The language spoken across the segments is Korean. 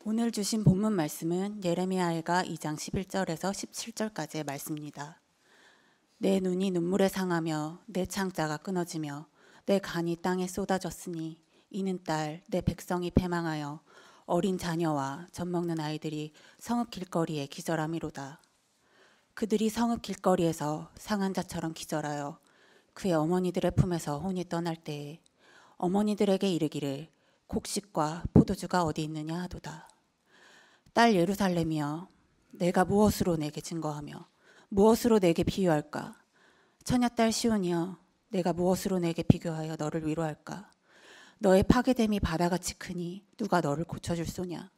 오늘 주신 본문 말씀은 예레미야가 2장 11절에서 17절까지의 말씀입니다. 내 눈이 눈물에 상하며 내 창자가 끊어지며 내 간이 땅에 쏟아졌으니 이는 딸 내 백성이 패망하여 어린 자녀와 젖먹는 아이들이 성읍 길거리에 기절함이로다. 그들이 성읍 길거리에서 상한 자처럼 기절하여 그의 어머니들의 품에서 혼이 떠날 때에 어머니들에게 이르기를 곡식과 포도주가 어디 있느냐 하도다. 딸 예루살렘이여, 내가 무엇으로 내게 증거하며 무엇으로 내게 비유할까? 처녀딸 시온이여, 내가 무엇으로 내게 비교하여 너를 위로할까? 너의 파괴됨이 바다같이 크니 누가 너를 고쳐줄 소냐?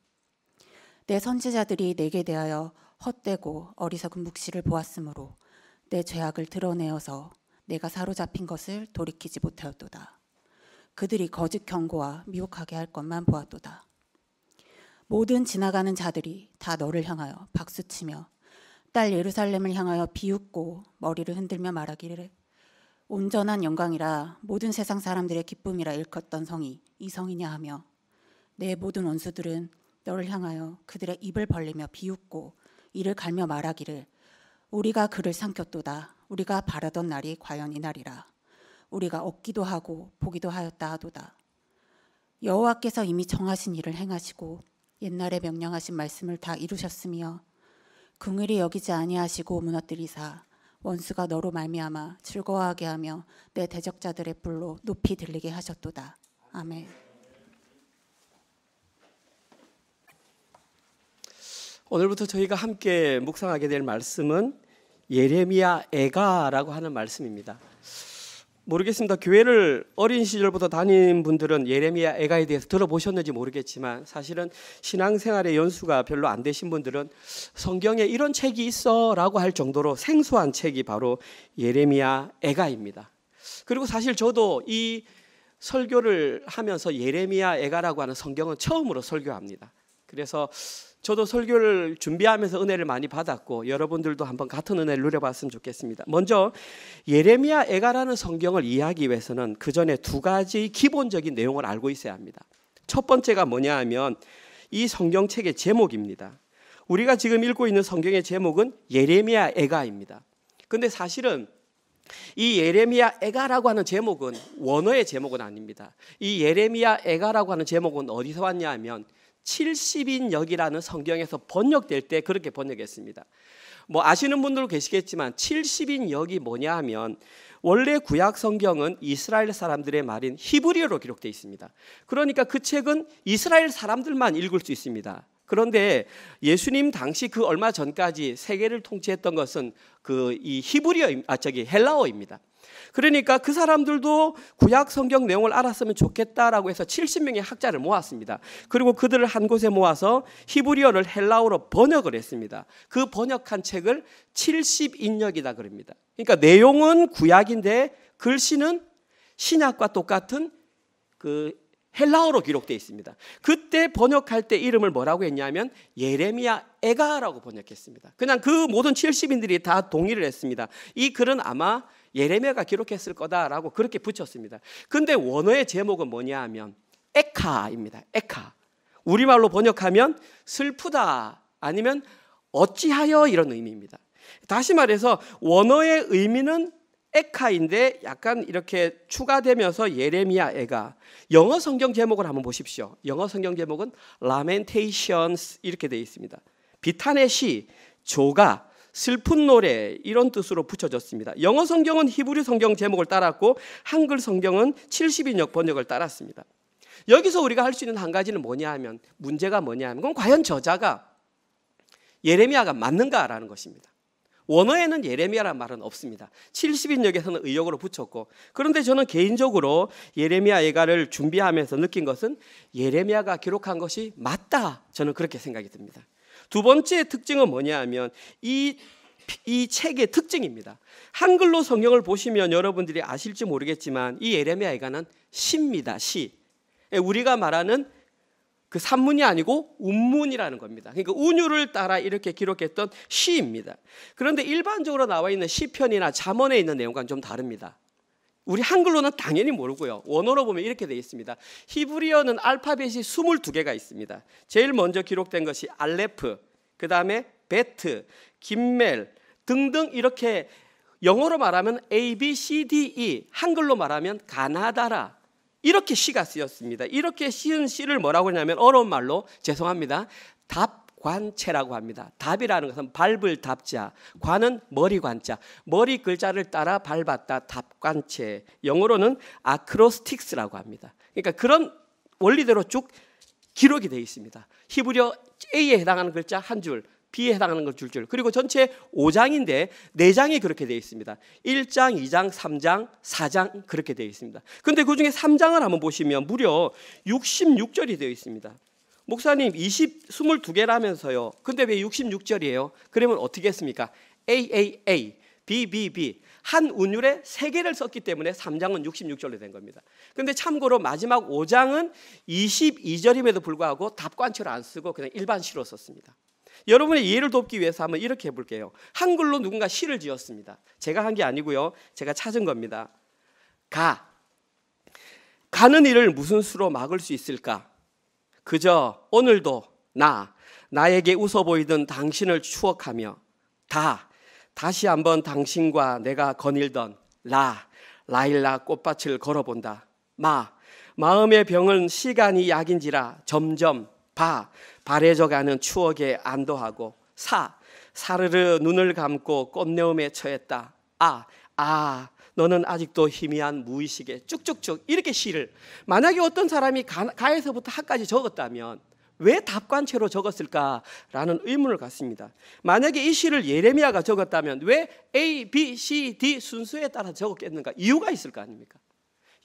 내 선지자들이 내게 대하여 헛되고 어리석은 묵시를 보았으므로 내 죄악을 드러내어서 내가 사로잡힌 것을 돌이키지 못하였도다. 그들이 거짓 경고와 미혹하게 할 것만 보았도다. 모든 지나가는 자들이 다 너를 향하여 박수치며 딸 예루살렘을 향하여 비웃고 머리를 흔들며 말하기를 온전한 영광이라 모든 세상 사람들의 기쁨이라 일컫던 성이 이 성이냐 하며 내 모든 원수들은 너를 향하여 그들의 입을 벌리며 비웃고 이를 갈며 말하기를 우리가 그를 삼켰도다. 우리가 바라던 날이 과연 이 날이라. 우리가 얻기도 하고 보기도 하였다 하도다. 여호와께서 이미 정하신 일을 행하시고 옛날에 명령하신 말씀을 다 이루셨으며 긍휼히 여기지 아니하시고 무너뜨리사 원수가 너로 말미암아 즐거워하게 하며 내 대적자들의 뿔로 높이 들리게 하셨도다. 아멘. 오늘부터 저희가 함께 묵상하게 될 말씀은 예레미야 애가라고 하는 말씀입니다. 모르겠습니다. 교회를 어린 시절부터 다닌 분들은 예레미야 애가에 대해서 들어보셨는지 모르겠지만 사실은 신앙생활의 연수가 별로 안 되신 분들은 성경에 이런 책이 있어 라고 할 정도로 생소한 책이 바로 예레미야 애가입니다. 그리고 사실 저도 이 설교를 하면서 예레미야 애가라고 하는 성경은 처음으로 설교합니다. 그래서 저도 설교를 준비하면서 은혜를 많이 받았고 여러분들도 한번 같은 은혜를 누려봤으면 좋겠습니다. 먼저 예레미야 애가라는 성경을 이해하기 위해서는 그 전에 두 가지 기본적인 내용을 알고 있어야 합니다. 첫 번째가 뭐냐 하면 이 성경책의 제목입니다. 우리가 지금 읽고 있는 성경의 제목은 예레미야 애가입니다. 그런데 사실은 이 예레미야 애가라고 하는 제목은 원어의 제목은 아닙니다. 이 예레미야 애가라고 하는 제목은 어디서 왔냐 하면 70인역이라는 성경에서 번역될 때 그렇게 번역했습니다. 뭐 아시는 분들도 계시겠지만 70인역이 뭐냐 하면 원래 구약 성경은 이스라엘 사람들의 말인 히브리어로 기록되어 있습니다. 그러니까 그 책은 이스라엘 사람들만 읽을 수 있습니다. 그런데 예수님 당시 그 얼마 전까지 세계를 통치했던 것은 이 헬라어입니다. 그러니까 그 사람들도 구약 성경 내용을 알았으면 좋겠다라고 해서 70명의 학자를 모았습니다. 그리고 그들을 한 곳에 모아서 히브리어를 헬라어로 번역을 했습니다. 그 번역한 책을 70인역이다 그럽니다. 그러니까 내용은 구약인데 글씨는 신약과 똑같은 그 헬라어로 기록되어 있습니다. 그때 번역할 때 이름을 뭐라고 했냐면 예레미야 애가라고 번역했습니다. 그냥 그 모든 70인들이 다 동의를 했습니다. 이 글은 아마 예레미야가 기록했을 거다라고 그렇게 붙였습니다. 근데 원어의 제목은 뭐냐 하면 에카입니다. 에카. 우리말로 번역하면 슬프다 아니면 어찌하여 이런 의미입니다. 다시 말해서 원어의 의미는 에카인데 약간 이렇게 추가되면서 예레미야 애가. 영어 성경 제목을 한번 보십시오. 영어 성경 제목은 Lamentations 이렇게 되어 있습니다. 비탄의 시, 조가, 슬픈 노래 이런 뜻으로 붙여졌습니다. 영어 성경은 히브리 성경 제목을 따랐고 한글 성경은 70인역 번역을 따랐습니다. 여기서 우리가 할 수 있는 한 가지는 뭐냐 하면 문제가 뭐냐 하면 그럼 과연 저자가 예레미야가 맞는가라는 것입니다. 원어에는 예레미야라는 말은 없습니다. 70인역에서는 의역으로 붙였고 그런데 저는 개인적으로 예레미야 애가를 준비하면서 느낀 것은 예레미야가 기록한 것이 맞다. 저는 그렇게 생각이 듭니다. 두 번째 특징은 뭐냐 하면 이 책의 특징입니다. 한글로 성경을 보시면 여러분들이 아실지 모르겠지만 이 예레미야 애가는 시입니다. 시. 우리가 말하는 그 산문이 아니고 운문이라는 겁니다. 그러니까 운율을 따라 이렇게 기록했던 시입니다. 그런데 일반적으로 나와 있는 시편이나 잠언에 있는 내용과는 좀 다릅니다. 우리 한글로는 당연히 모르고요. 원어로 보면 이렇게 되어 있습니다. 히브리어는 알파벳이 22개가 있습니다. 제일 먼저 기록된 것이 알레프, 그 다음에 베트, 김멜 등등 이렇게 영어로 말하면 A, B, C, D, E, 한글로 말하면 가나다라 이렇게 시가 쓰였습니다. 이렇게 시은 시를 뭐라고 하냐면 어려운 말로 죄송합니다. 답관체라고 합니다. 답이라는 것은 밟을 답자, 관은 머리 관자, 머리 글자를 따라 밟았다 답관체. 영어로는 아크로스틱스라고 합니다. 그러니까 그런 원리대로 쭉 기록이 되어 있습니다. 히브리어 A에 해당하는 글자 한 줄, B에 해당하는 걸 줄줄. 그리고 전체 5장인데 4장이 그렇게 되어 있습니다. 1장, 2장, 3장, 4장 그렇게 되어 있습니다. 그런데 그중에 3장을 한번 보시면 무려 66절이 되어 있습니다. 목사님 22개라면서요. 근데 왜 66절이에요? 그러면 어떻게 했습니까? AAA, BBB 한 운율에 3개를 썼기 때문에 3장은 66절로 된 겁니다. 그런데 참고로 마지막 5장은 22절임에도 불구하고 답관체로 안 쓰고 그냥 일반 시로 썼습니다. 여러분의 이해를 돕기 위해서 한번 이렇게 해볼게요. 한글로 누군가 시를 지었습니다. 제가 한 게 아니고요. 제가 찾은 겁니다. 가는 일을 무슨 수로 막을 수 있을까? 그저 오늘도 나에게 웃어 보이던 당신을 추억하며 다시 한번 당신과 내가 거닐던 라일락 꽃밭을 걸어본다. 마음의 병은 시간이 약인지라 점점 바래져가는 추억에 안도하고 사르르 눈을 감고 꽃내음에 처했다. 너는 아직도 희미한 무의식에 쭉쭉쭉 이렇게 시를 만약에 어떤 사람이 가에서부터 하까지 적었다면 왜 답관체로 적었을까라는 의문을 갖습니다. 만약에 이 시를 예레미야가 적었다면 왜 A, B, C, D 순서에 따라 적었겠는가? 이유가 있을 거 아닙니까?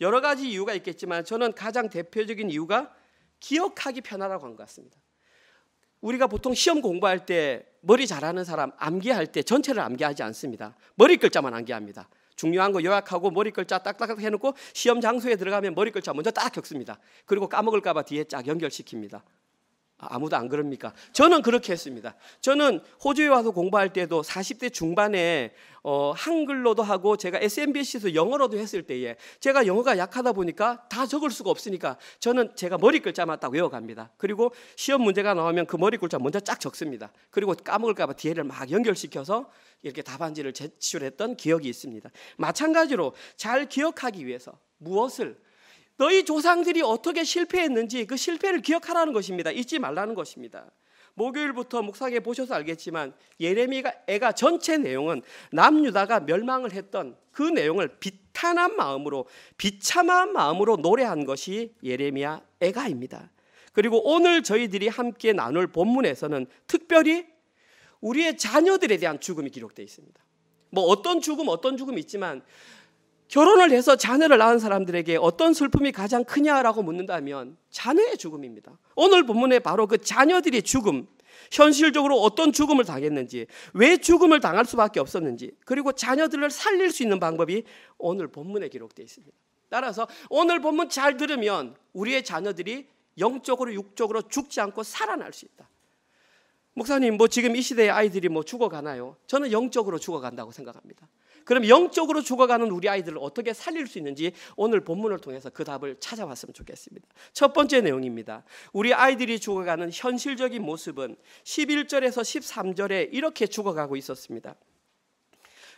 여러 가지 이유가 있겠지만 저는 가장 대표적인 이유가 기억하기 편하다고 한 것 같습니다. 우리가 보통 시험 공부할 때 머리 잘하는 사람 암기할 때 전체를 암기하지 않습니다. 머리 글자만 암기합니다. 중요한 거 요약하고 머리 글자 딱딱 해놓고 시험 장소에 들어가면 머리 글자 먼저 딱 적습니다. 그리고 까먹을까 봐 뒤에 쫙 연결시킵니다. 아무도 안 그럽니까? 저는 그렇게 했습니다. 저는 호주에 와서 공부할 때도 40대 중반에 한글로도 하고 제가 SMBC에서 영어로도 했을 때에 제가 영어가 약하다 보니까 다 적을 수가 없으니까 저는 제가 머리 글자만 딱 외워갑니다. 그리고 시험 문제가 나오면 그 머리 글자 먼저 쫙 적습니다. 그리고 까먹을까 봐 뒤에를 막 연결시켜서 이렇게 답안지를 제출했던 기억이 있습니다. 마찬가지로 잘 기억하기 위해서 무엇을 너희 조상들이 어떻게 실패했는지 그 실패를 기억하라는 것입니다. 잊지 말라는 것입니다. 목요일부터 묵상해 보셔서 알겠지만 예레미야가 전체 내용은 남유다가 멸망을 했던 그 내용을 비탄한 마음으로 비참한 마음으로 노래한 것이 예레미야 애가입니다. 그리고 오늘 저희들이 함께 나눌 본문에서는 특별히 우리의 자녀들에 대한 죽음이 기록되어 있습니다. 뭐 어떤 죽음이 있지만 결혼을 해서 자녀를 낳은 사람들에게 어떤 슬픔이 가장 크냐라고 묻는다면 자녀의 죽음입니다. 오늘 본문에 바로 그 자녀들의 죽음, 현실적으로 어떤 죽음을 당했는지, 왜 죽음을 당할 수밖에 없었는지, 그리고 자녀들을 살릴 수 있는 방법이 오늘 본문에 기록되어 있습니다. 따라서 오늘 본문 잘 들으면 우리의 자녀들이 영적으로 육적으로 죽지 않고 살아날 수 있다. 목사님, 지금 이 시대의 아이들이 죽어가나요? 저는 영적으로 죽어간다고 생각합니다. 그럼 영적으로 죽어가는 우리 아이들을 어떻게 살릴 수 있는지 오늘 본문을 통해서 그 답을 찾아봤으면 좋겠습니다. 첫 번째 내용입니다. 우리 아이들이 죽어가는 현실적인 모습은 11절에서 13절에 이렇게 죽어가고 있었습니다.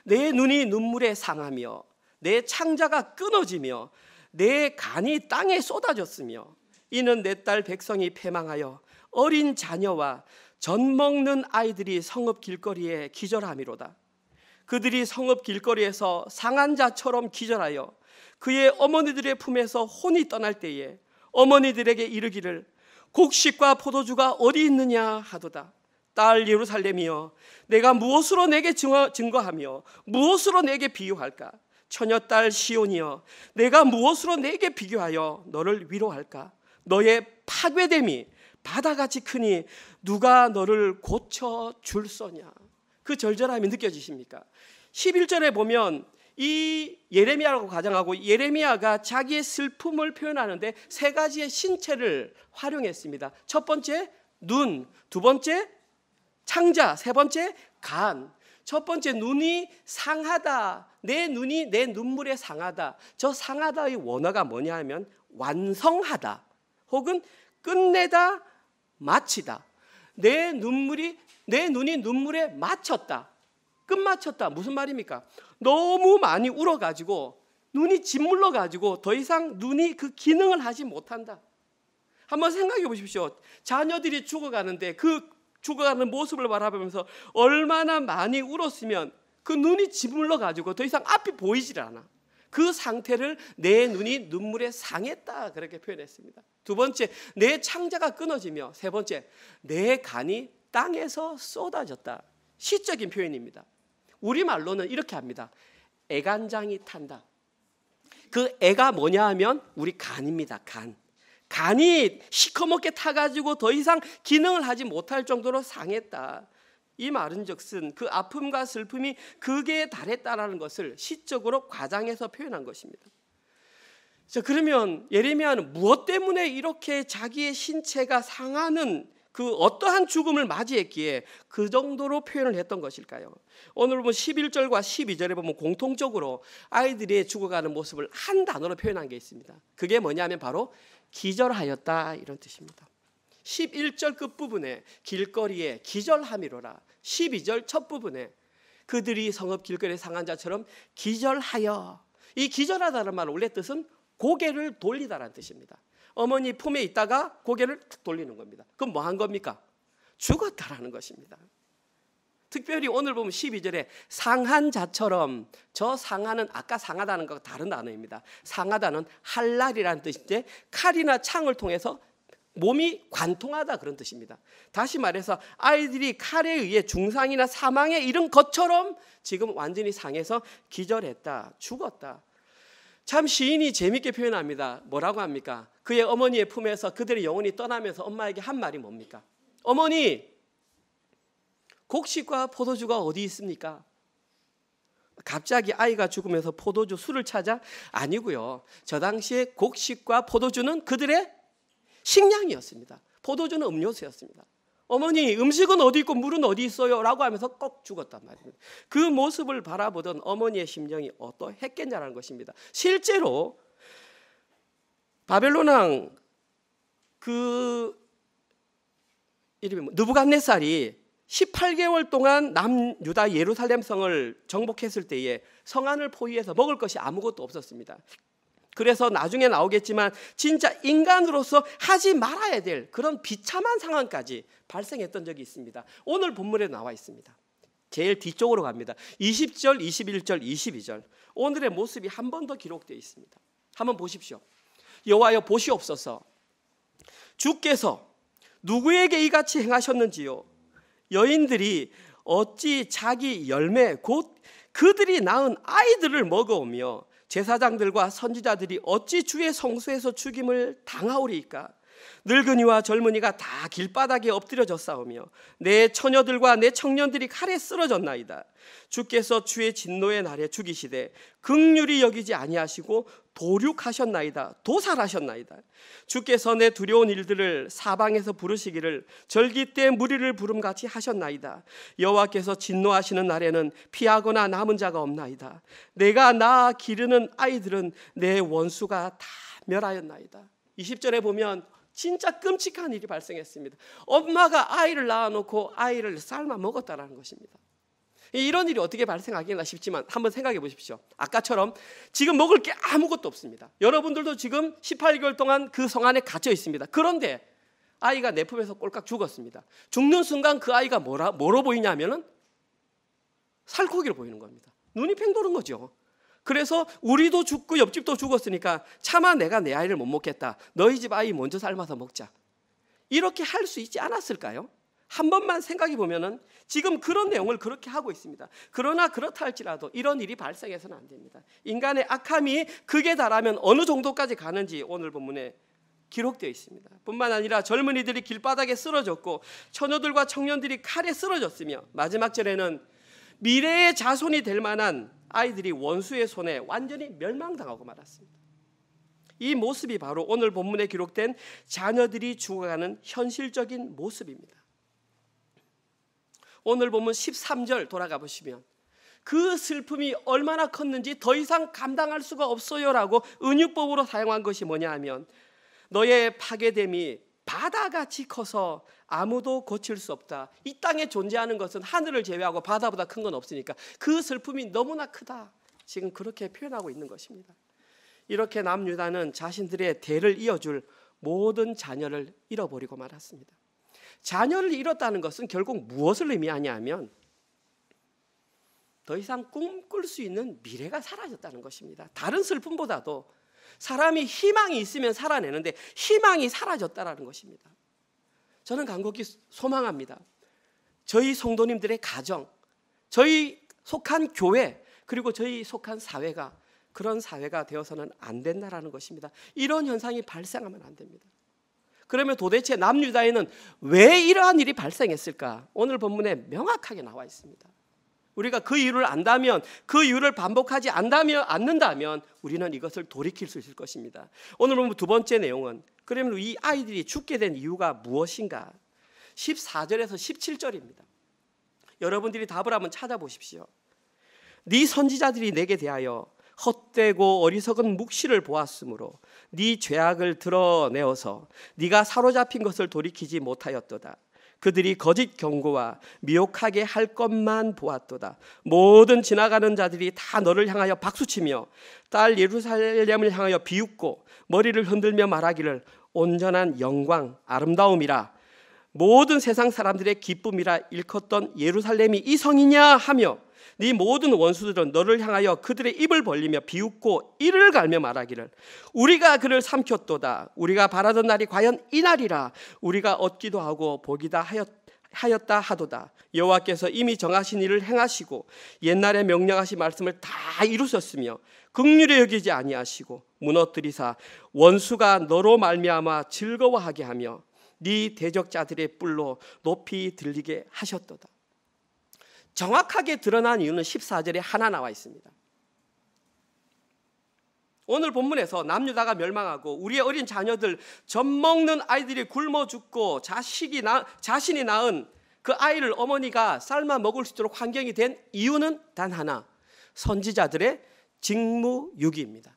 내 눈이 눈물에 상하며 내 창자가 끊어지며 내 간이 땅에 쏟아졌으며 이는 내 딸 백성이 패망하여 어린 자녀와 젖 먹는 아이들이 성읍 길거리에 기절함이로다. 그들이 성읍 길거리에서 상한 자처럼 기절하여 그의 어머니들의 품에서 혼이 떠날 때에 어머니들에게 이르기를 곡식과 포도주가 어디 있느냐 하도다. 딸 예루살렘이여, 내가 무엇으로 내게 증거하며 무엇으로 내게 비유할까? 처녀딸 시온이여, 내가 무엇으로 내게 비교하여 너를 위로할까? 너의 파괴됨이 바다같이 크니 누가 너를 고쳐줄 소냐? 그 절절함이 느껴지십니까? 11절에 보면 이 예레미야라고 가정하고 예레미야가 자기의 슬픔을 표현하는데 세 가지의 신체를 활용했습니다. 첫 번째 눈, 두 번째 창자, 세 번째 간. 첫 번째, 눈이 상하다. 내 눈이 내 눈물에 상하다. 저 상하다의 원어가 뭐냐 하면 완성하다 혹은 끝내다, 마치다. 내 눈이 눈물에 맞췄다, 끝마쳤다. 무슨 말입니까? 너무 많이 울어가지고 눈이 짓물러가지고 더 이상 눈이 그 기능을 하지 못한다. 한번 생각해 보십시오. 자녀들이 죽어가는데 그 죽어가는 모습을 바라보면서 얼마나 많이 울었으면 그 눈이 짓물러가지고 더 이상 앞이 보이질 않아. 그 상태를 내 눈이 눈물에 상했다, 그렇게 표현했습니다. 두 번째, 내 창자가 끊어지며, 세 번째, 내 간이 땅에서 쏟아졌다. 시적인 표현입니다. 우리말로는 이렇게 합니다. 애간장이 탄다. 그 애가 뭐냐 하면 우리 간입니다. 간이 시커멓게 타가지고 더 이상 기능을 하지 못할 정도로 상했다. 이 말은즉슨 그 아픔과 슬픔이 극에 달했다라는 것을 시적으로 과장해서 표현한 것입니다. 자, 그러면 예레미야는 무엇 때문에 이렇게 자기의 신체가 상하는 그 어떠한 죽음을 맞이했기에 그 정도로 표현을 했던 것일까요? 오늘 보면 11절과 12절에 보면 공통적으로 아이들이 죽어가는 모습을 한 단어로 표현한 게 있습니다. 그게 뭐냐면 바로 기절하였다, 이런 뜻입니다. 11절 끝부분에 길거리에 기절함이로라, 12절 첫 부분에 그들이 성읍 길거리에 상한 자처럼 기절하여. 이 기절하다는 말은 원래 뜻은 고개를 돌리다라는 뜻입니다. 어머니 품에 있다가 고개를 툭 돌리는 겁니다. 그럼 뭐 한 겁니까? 죽었다라는 것입니다. 특별히 오늘 보면 12절에 상한 자처럼, 저 상하는 아까 상하다는 것과 다른 단어입니다. 상하다는 할날이라는 뜻인데 칼이나 창을 통해서 몸이 관통하다, 그런 뜻입니다. 다시 말해서 아이들이 칼에 의해 중상이나 사망에 이른 것처럼 지금 완전히 상해서 기절했다, 죽었다. 참 시인이 재밌게 표현합니다. 뭐라고 합니까? 그의 어머니의 품에서 그들의 영혼이 떠나면서 엄마에게 한 말이 뭡니까? 어머니, 곡식과 포도주가 어디 있습니까? 갑자기 아이가 죽으면서 포도주, 술을 찾아? 아니고요. 저 당시에 곡식과 포도주는 그들의 식량이었습니다. 포도주는 음료수였습니다. 어머니, 음식은 어디 있고 물은 어디 있어요? 라고 하면서 꼭 죽었단 말입니다. 그 모습을 바라보던 어머니의 심정이 어떠했겠냐라는 것입니다. 실제로 바벨론 왕 이름이 느부갓네살이 18개월 동안 남유다 예루살렘 성을 정복했을 때에 성안을 포위해서 먹을 것이 아무것도 없었습니다. 그래서 나중에 나오겠지만 진짜 인간으로서 하지 말아야 될 그런 비참한 상황까지 발생했던 적이 있습니다. 오늘 본문에 나와 있습니다. 제일 뒤쪽으로 갑니다. 20절, 21절, 22절. 오늘의 모습이 한 번 더 기록되어 있습니다. 한번 보십시오. 여호와여 보시옵소서. 주께서 누구에게 이같이 행하셨는지요? 여인들이 어찌 자기 열매 곧 그들이 낳은 아이들을 먹어오며 제사장들과 선지자들이 어찌 주의 성소에서 죽임을 당하오리이까? 늙은이와 젊은이가 다 길바닥에 엎드려져 싸우며 내 처녀들과 내 청년들이 칼에 쓰러졌나이다. 주께서 주의 진노의 날에 죽이시되 긍휼히 여기지 아니하시고 도륙하셨나이다. 도살하셨나이다. 주께서 내 두려운 일들을 사방에서 부르시기를 절기 때 무리를 부름같이 하셨나이다. 여호와께서 진노하시는 날에는 피하거나 남은 자가 없나이다. 내가 낳아 기르는 아이들은 내 원수가 다 멸하였나이다. 20절에 보면 진짜 끔찍한 일이 발생했습니다. 엄마가 아이를 낳아놓고 아이를 삶아 먹었다라는 것입니다. 이런 일이 어떻게 발생하겠나 싶지만 한번 생각해 보십시오. 아까처럼 지금 먹을 게 아무것도 없습니다. 여러분들도 지금 18개월 동안 그 성 안에 갇혀 있습니다. 그런데 아이가 내 품에서 꼴깍 죽었습니다. 죽는 순간 그 아이가 뭐로 보이냐면은 살코기로 보이는 겁니다. 눈이 팽 도는 거죠. 그래서 우리도 죽고 옆집도 죽었으니까 차마 내가 내 아이를 못 먹겠다. 너희 집 아이 먼저 삶아서 먹자. 이렇게 할 수 있지 않았을까요? 한 번만 생각해 보면은 지금 그런 내용을 그렇게 하고 있습니다. 그러나 그렇다 할지라도 이런 일이 발생해서는 안 됩니다. 인간의 악함이 극에 달하면 어느 정도까지 가는지 오늘 본문에 기록되어 있습니다. 뿐만 아니라 젊은이들이 길바닥에 쓰러졌고 처녀들과 청년들이 칼에 쓰러졌으며 마지막 절에는 미래의 자손이 될 만한 아이들이 원수의 손에 완전히 멸망당하고 말았습니다. 이 모습이 바로 오늘 본문에 기록된 자녀들이 죽어가는 현실적인 모습입니다. 오늘 보면 13절 돌아가 보시면 그 슬픔이 얼마나 컸는지 더 이상 감당할 수가 없어요라고 은유법으로 사용한 것이 뭐냐 하면 너의 파괴됨이 바다같이 커서 아무도 고칠 수 없다. 이 땅에 존재하는 것은 하늘을 제외하고 바다보다 큰 건 없으니까 그 슬픔이 너무나 크다. 지금 그렇게 표현하고 있는 것입니다. 이렇게 남유다는 자신들의 대를 이어줄 모든 자녀를 잃어버리고 말았습니다. 자녀를 잃었다는 것은 결국 무엇을 의미하냐 하면 더 이상 꿈꿀 수 있는 미래가 사라졌다는 것입니다. 다른 슬픔보다도 사람이 희망이 있으면 살아내는데 희망이 사라졌다는 것입니다. 저는 간곡히 소망합니다. 저희 성도님들의 가정, 저희 속한 교회, 그리고 저희 속한 사회가 그런 사회가 되어서는 안 된다라는 것입니다. 이런 현상이 발생하면 안 됩니다. 그러면 도대체 남유다에는 왜 이러한 일이 발생했을까? 오늘 본문에 명확하게 나와 있습니다. 우리가 그 이유를 안다면, 그 이유를 반복하지 않는다면 우리는 이것을 돌이킬 수 있을 것입니다. 오늘 보면 두 번째 내용은 그러면 이 아이들이 죽게 된 이유가 무엇인가? 14절에서 17절입니다. 여러분들이 답을 한번 찾아보십시오. 네 선지자들이 내게 대하여 헛되고 어리석은 묵시를 보았으므로 네 죄악을 드러내어서 네가 사로잡힌 것을 돌이키지 못하였도다. 그들이 거짓 경고와 미혹하게 할 것만 보았도다. 모든 지나가는 자들이 다 너를 향하여 박수치며 딸 예루살렘을 향하여 비웃고 머리를 흔들며 말하기를 온전한 영광 아름다움이라 모든 세상 사람들의 기쁨이라 일컫던 예루살렘이 이 성이냐 하며 네 모든 원수들은 너를 향하여 그들의 입을 벌리며 비웃고 이를 갈며 말하기를 우리가 그를 삼켰도다. 우리가 바라던 날이 과연 이 날이라. 우리가 얻기도 하고 보기다 하였다 하도다. 여호와께서 이미 정하신 일을 행하시고 옛날에 명령하신 말씀을 다 이루셨으며 긍휼히 여기지 아니하시고 무너뜨리사 원수가 너로 말미암아 즐거워하게 하며 네 대적자들의 뿔로 높이 들리게 하셨도다. 정확하게 드러난 이유는 14절에 하나 나와 있습니다. 오늘 본문에서 남유다가 멸망하고 우리의 어린 자녀들, 젖먹는 아이들이 굶어 죽고 자신이 낳은 그 아이를 어머니가 삶아 먹을 수 있도록 환경이 된 이유는 단 하나, 선지자들의 직무유기입니다.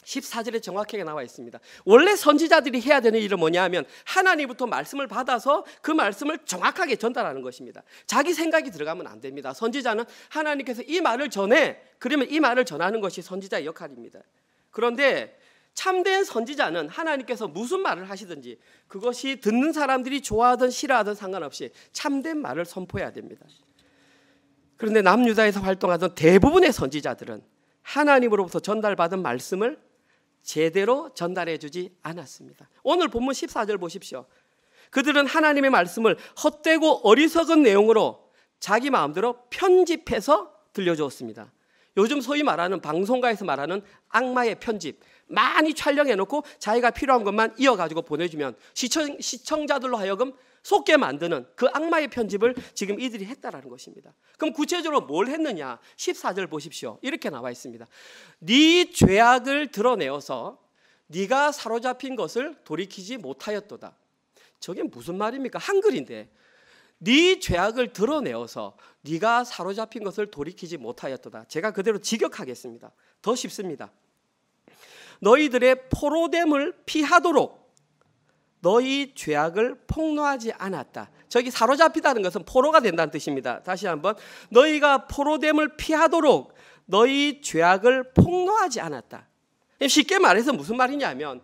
14절에 정확하게 나와 있습니다. 원래 선지자들이 해야 되는 일은 뭐냐 하면 하나님부터 말씀을 받아서 그 말씀을 정확하게 전달하는 것입니다. 자기 생각이 들어가면 안 됩니다. 선지자는 하나님께서 이 말을 전해, 그러면 이 말을 전하는 것이 선지자의 역할입니다. 그런데 참된 선지자는 하나님께서 무슨 말을 하시든지 그것이 듣는 사람들이 좋아하든 싫어하든 상관없이 참된 말을 선포해야 됩니다. 그런데 남유다에서 활동하던 대부분의 선지자들은 하나님으로부터 전달받은 말씀을 제대로 전달해 주지 않았습니다. 오늘 본문 14절 보십시오. 그들은 하나님의 말씀을 헛되고 어리석은 내용으로 자기 마음대로 편집해서 들려주었습니다. 요즘 소위 말하는 방송가에서 말하는 악마의 편집, 많이 촬영해 놓고 자기가 필요한 것만 이어가지고 보내주면 시청자들로 하여금 속게 만드는 그 악마의 편집을 지금 이들이 했다라는 것입니다. 그럼 구체적으로 뭘 했느냐? 14절 보십시오. 이렇게 나와 있습니다. 네 죄악을 드러내어서 네가 사로잡힌 것을 돌이키지 못하였도다. 저게 무슨 말입니까? 한글인데 네 죄악을 드러내어서 네가 사로잡힌 것을 돌이키지 못하였도다. 제가 그대로 직역하겠습니다. 더 쉽습니다. 너희들의 포로됨을 피하도록 너희 죄악을 폭로하지 않았다. 저기 사로잡히다는 것은 포로가 된다는 뜻입니다. 다시 한번, 너희가 포로됨을 피하도록 너희 죄악을 폭로하지 않았다. 쉽게 말해서 무슨 말이냐면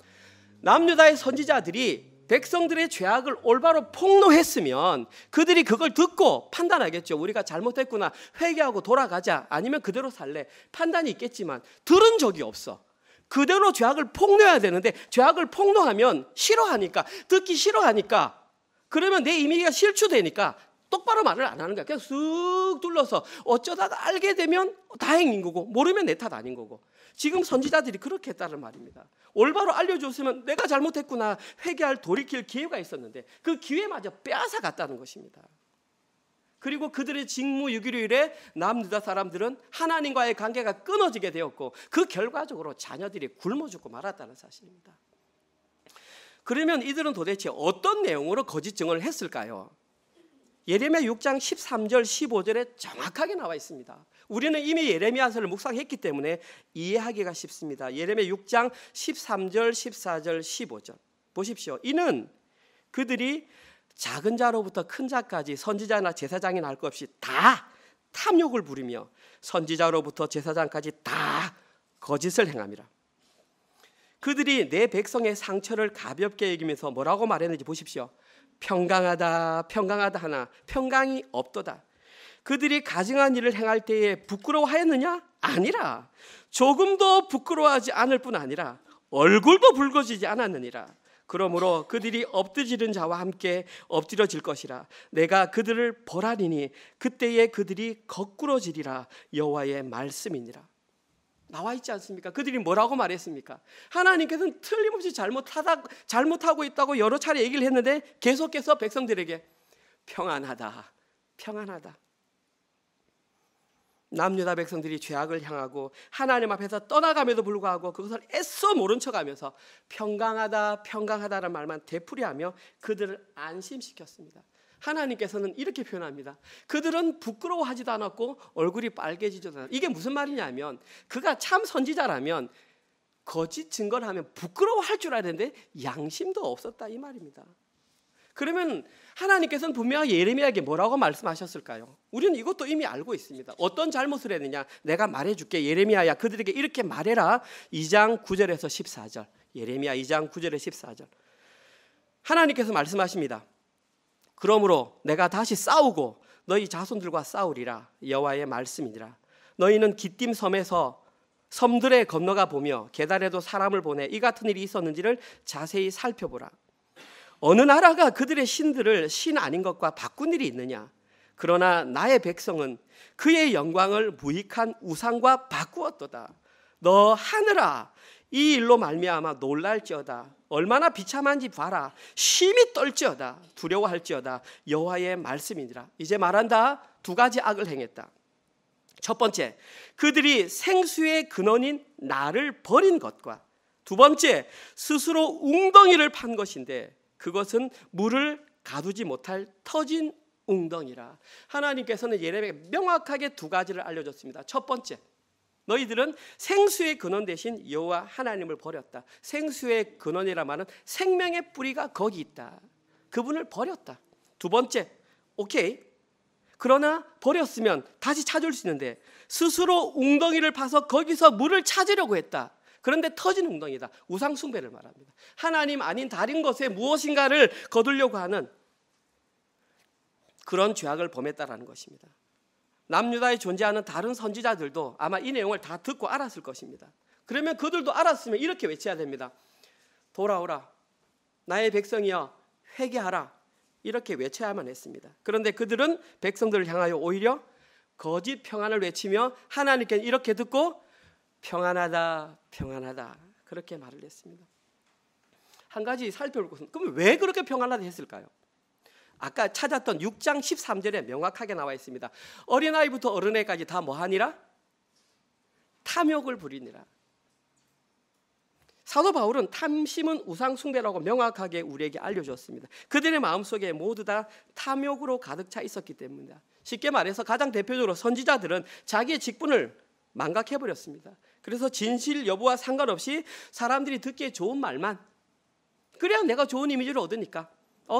남유다의 선지자들이 백성들의 죄악을 올바로 폭로했으면 그들이 그걸 듣고 판단하겠죠. 우리가 잘못했구나, 회개하고 돌아가자, 아니면 그대로 살래, 판단이 있겠지만 들은 적이 없어. 그대로 죄악을 폭로해야 되는데 죄악을 폭로하면 싫어하니까, 듣기 싫어하니까, 그러면 내 이미지가 실추되니까 똑바로 말을 안 하는 거야. 그냥 쓱 둘러서 어쩌다가 알게 되면 다행인 거고 모르면 내 탓 아닌 거고. 지금 선지자들이 그렇게 했다는 말입니다. 올바로 알려줬으면 내가 잘못했구나, 회개할 돌이킬 기회가 있었는데 그 기회마저 빼앗아 갔다는 것입니다. 그리고 그들의 직무유기로 인해 남유다 사람들은 하나님과의 관계가 끊어지게 되었고 그 결과적으로 자녀들이 굶어 죽고 말았다는 사실입니다. 그러면 이들은 도대체 어떤 내용으로 거짓 증언을 했을까요? 예레미야 6장 13절 15절에 정확하게 나와 있습니다. 우리는 이미 예레미야서를 묵상했기 때문에 이해하기가 쉽습니다. 예레미야 6장 13절 14절 15절 보십시오. 이는 그들이 작은 자로부터 큰 자까지 선지자나 제사장이나 할 것 없이 다 탐욕을 부리며 선지자로부터 제사장까지 다 거짓을 행함이라. 그들이 내 백성의 상처를 가볍게 여기면서 뭐라고 말했는지 보십시오. 평강하다 평강하다 하나 평강이 없도다. 그들이 가증한 일을 행할 때에 부끄러워하였느냐? 아니라 조금도 부끄러워하지 않을 뿐 아니라 얼굴도 붉어지지 않았느니라. 그러므로 그들이 엎드지른 자와 함께 엎드려질 것이라. 내가 그들을 벌하리니 그때에 그들이 거꾸러지리라. 여호와의 말씀이니라. 나와 있지 않습니까? 그들이 뭐라고 말했습니까? 하나님께서는 틀림없이 잘못하고 있다고 여러 차례 얘기를 했는데 계속해서 백성들에게 평안하다 평안하다. 남유다 백성들이 죄악을 향하고 하나님 앞에서 떠나감에도 불구하고 그것을 애써 모른 척하면서 평강하다 평강하다라는 말만 되풀이하며 그들을 안심시켰습니다. 하나님께서는 이렇게 표현합니다. 그들은 부끄러워하지도 않았고 얼굴이 빨개지지도 않았다. 이게 무슨 말이냐면 그가 참 선지자라면 거짓 증거를 하면 부끄러워할 줄 알았는데 양심도 없었다 이 말입니다. 그러면 하나님께서는 분명히 예레미야에게 뭐라고 말씀하셨을까요? 우리는 이것도 이미 알고 있습니다. 어떤 잘못을 했느냐? 내가 말해줄게. 예레미야야 그들에게 이렇게 말해라. 2장 9절에서 14절. 예레미야 2장 9절에서 14절. 하나님께서 말씀하십니다. 그러므로 내가 다시 싸우고 너희 자손들과 싸우리라. 여호와의 말씀이니라. 너희는 기띔 섬에서 섬들에 건너가 보며 게달에도 사람을 보내 이 같은 일이 있었는지를 자세히 살펴보라. 어느 나라가 그들의 신들을 신 아닌 것과 바꾼 일이 있느냐? 그러나 나의 백성은 그의 영광을 무익한 우상과 바꾸었도다. 너 하늘아 이 일로 말미암아 놀랄지어다. 얼마나 비참한지 봐라. 심히 떨지어다. 두려워할지어다. 여호와의 말씀이니라. 이제 말한다. 두 가지 악을 행했다. 첫 번째, 그들이 생수의 근원인 나를 버린 것과 두 번째, 스스로 웅덩이를 판 것인데 그것은 물을 가두지 못할 터진 웅덩이라. 하나님께서는 예레미야에게 명확하게 두 가지를 알려줬습니다. 첫 번째, 너희들은 생수의 근원 대신 여호와 하나님을 버렸다. 생수의 근원이라 말은 생명의 뿌리가 거기 있다. 그분을 버렸다. 두 번째, 오케이. 그러나 버렸으면 다시 찾을 수 있는데 스스로 웅덩이를 파서 거기서 물을 찾으려고 했다. 그런데 터진 웅덩이다. 우상 숭배를 말합니다. 하나님 아닌 다른 것에 무엇인가를 거두려고 하는 그런 죄악을 범했다라는 것입니다. 남유다에 존재하는 다른 선지자들도 아마 이 내용을 다 듣고 알았을 것입니다. 그러면 그들도 알았으면 이렇게 외쳐야 됩니다. 돌아오라. 나의 백성이여 회개하라. 이렇게 외쳐야만 했습니다. 그런데 그들은 백성들을 향하여 오히려 거짓 평안을 외치며 하나님께 이렇게 듣고 평안하다 평안하다 그렇게 말을 했습니다. 한 가지 살펴볼 것은 그럼 왜 그렇게 평안하다 했을까요? 아까 찾았던 6장 13절에 명확하게 나와 있습니다. 어린아이부터 어른애까지 다 뭐하니라? 탐욕을 부리니라. 사도 바울은 탐심은 우상 숭배라고 명확하게 우리에게 알려주었습니다. 그들의 마음속에 모두 다 탐욕으로 가득 차 있었기 때문입니다. 쉽게 말해서 가장 대표적으로 선지자들은 자기의 직분을 망각해버렸습니다. 그래서 진실 여부와 상관없이 사람들이 듣기에 좋은 말만, 그래야 내가 좋은 이미지를 얻으니까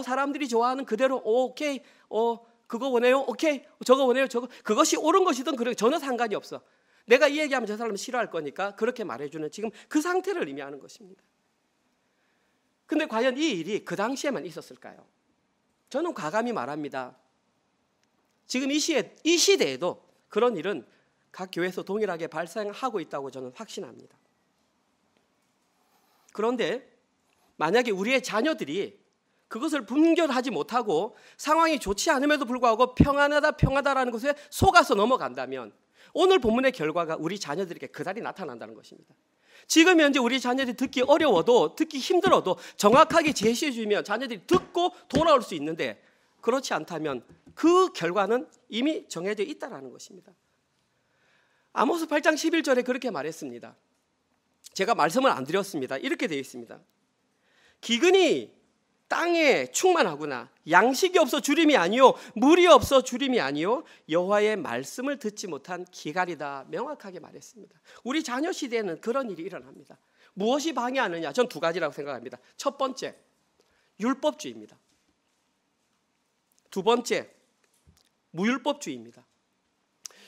사람들이 좋아하는 그대로 오케이, 그거 원해요, 오케이, 저거 원해요, 저거, 그것이 옳은 것이든 그래 전혀 상관이 없어. 내가 이 얘기하면 저 사람은 싫어할 거니까 그렇게 말해주는 지금 그 상태를 의미하는 것입니다. 근데 과연 이 일이 그 당시에만 있었을까요? 저는 과감히 말합니다. 지금 이 시대에도 그런 일은 각 교회에서 동일하게 발생하고 있다고 저는 확신합니다. 그런데 만약에 우리의 자녀들이 그것을 분별하지 못하고 상황이 좋지 않음에도 불구하고 평안하다 평안하다라는 것에 속아서 넘어간다면 오늘 본문의 결과가 우리 자녀들에게 그달이 나타난다는 것입니다. 지금 현재 우리 자녀들이 듣기 어려워도 듣기 힘들어도 정확하게 제시해 주면 자녀들이 듣고 돌아올 수 있는데 그렇지 않다면 그 결과는 이미 정해져 있다는 것입니다. 아모스 8장 11절에 그렇게 말했습니다. 제가 말씀을 안 드렸습니다. 이렇게 되어 있습니다. 기근이 땅에 충만하구나. 양식이 없어 주림이 아니요 물이 없어 주림이 아니요 여호와의 말씀을 듣지 못한 기갈이다. 명확하게 말했습니다. 우리 자녀 시대에는 그런 일이 일어납니다. 무엇이 방해하느냐? 전 두 가지라고 생각합니다. 첫 번째, 율법주의입니다. 두 번째, 무율법주의입니다.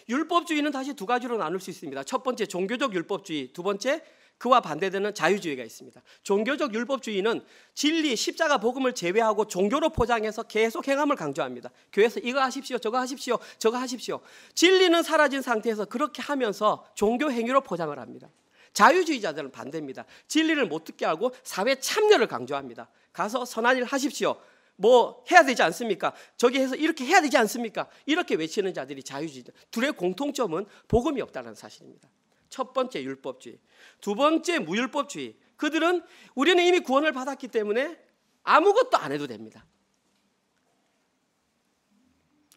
율법주의는 다시 두 가지로 나눌 수 있습니다. 첫 번째, 종교적 율법주의. 두 번째, 그와 반대되는 자유주의가 있습니다. 종교적 율법주의는 진리, 십자가 복음을 제외하고 종교로 포장해서 계속 행함을 강조합니다. 교회에서 이거 하십시오, 저거 하십시오, 저거 하십시오. 진리는 사라진 상태에서 그렇게 하면서 종교 행위로 포장을 합니다. 자유주의자들은 반대입니다. 진리를 못 듣게 하고 사회 참여를 강조합니다. 가서 선한 일 하십시오. 뭐 해야 되지 않습니까? 저기 해서 이렇게 해야 되지 않습니까? 이렇게 외치는 자들이 자유주의자. 둘의 공통점은 복음이 없다는 사실입니다. 첫 번째 율법주의, 두 번째 무율법주의. 그들은 우리는 이미 구원을 받았기 때문에 아무것도 안 해도 됩니다.